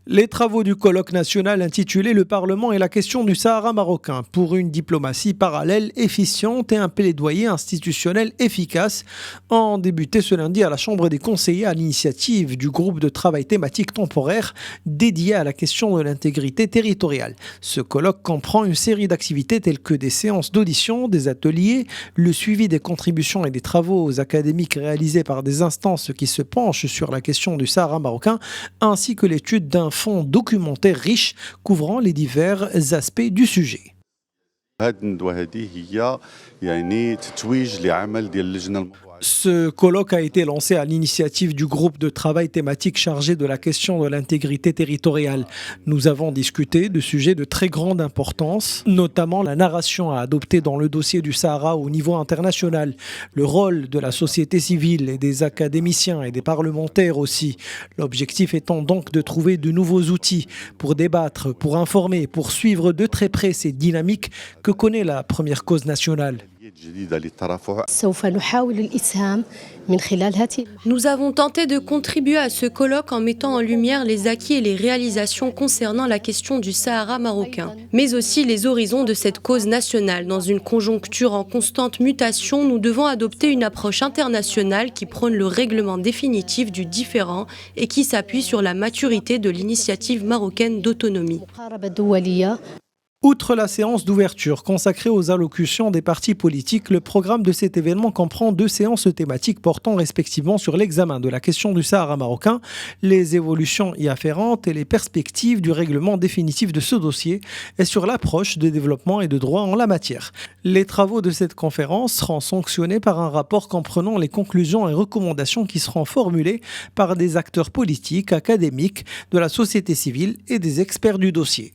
Les travaux du colloque national intitulé « Le Parlement et la question du Sahara marocain pour une diplomatie parallèle, efficiente et un plaidoyer institutionnel efficace » ont débuté ce lundi à la Chambre des conseillers à l'initiative du groupe de travail thématique temporaire dédié à la question de l'intégrité territoriale. Ce colloque comprend une série d'activités telles que des séances d'audition, des ateliers, le suivi des contributions et des travaux académiques réalisés par des instances qui se penchent sur la question du Sahara marocain, ainsi que l'étude d'un fonds documentaire riche couvrant les divers aspects du sujet. Ce colloque a été lancé à l'initiative du groupe de travail thématique chargé de la question de l'intégrité territoriale. Nous avons discuté de sujets de très grande importance, notamment la narration à adopter dans le dossier du Sahara au niveau international, le rôle de la société civile et des académiciens et des parlementaires aussi. L'objectif étant donc de trouver de nouveaux outils pour débattre, pour informer, pour suivre de très près ces dynamiques que connaît la première cause nationale. Nous avons tenté de contribuer à ce colloque en mettant en lumière les acquis et les réalisations concernant la question du Sahara marocain, mais aussi les horizons de cette cause nationale. Dans une conjoncture en constante mutation, nous devons adopter une approche internationale qui prône le règlement définitif du différend et qui s'appuie sur la maturité de l'initiative marocaine d'autonomie. Outre la séance d'ouverture consacrée aux allocutions des partis politiques, le programme de cet événement comprend 2 séances thématiques portant respectivement sur l'examen de la question du Sahara marocain, les évolutions y afférentes et les perspectives du règlement définitif de ce dossier et sur l'approche de développement et de droit en la matière. Les travaux de cette conférence seront sanctionnés par un rapport comprenant les conclusions et recommandations qui seront formulées par des acteurs politiques, académiques, de la société civile et des experts du dossier.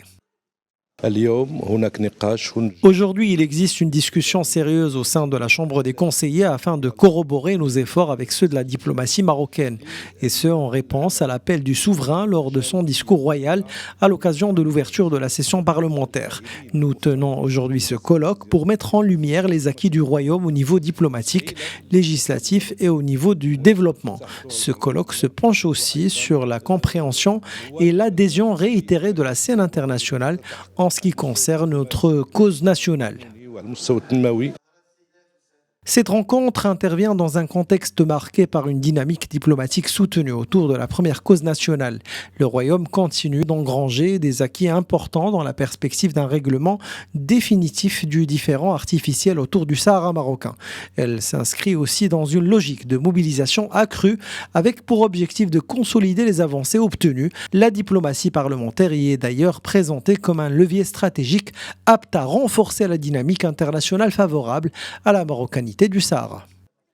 Aujourd'hui, il existe une discussion sérieuse au sein de la Chambre des conseillers afin de corroborer nos efforts avec ceux de la diplomatie marocaine, et ce en réponse à l'appel du souverain lors de son discours royal à l'occasion de l'ouverture de la session parlementaire. Nous tenons aujourd'hui ce colloque pour mettre en lumière les acquis du royaume au niveau diplomatique, législatif et au niveau du développement. Ce colloque se penche aussi sur la compréhension et l'adhésion réitérée de la scène internationale en ce qui concerne notre cause nationale. Cette rencontre intervient dans un contexte marqué par une dynamique diplomatique soutenue autour de la première cause nationale. Le Royaume continue d'engranger des acquis importants dans la perspective d'un règlement définitif du différend artificiel autour du Sahara marocain. Elle s'inscrit aussi dans une logique de mobilisation accrue avec pour objectif de consolider les avancées obtenues. La diplomatie parlementaire y est d'ailleurs présentée comme un levier stratégique apte à renforcer la dynamique internationale favorable à la marocanité du Sahara.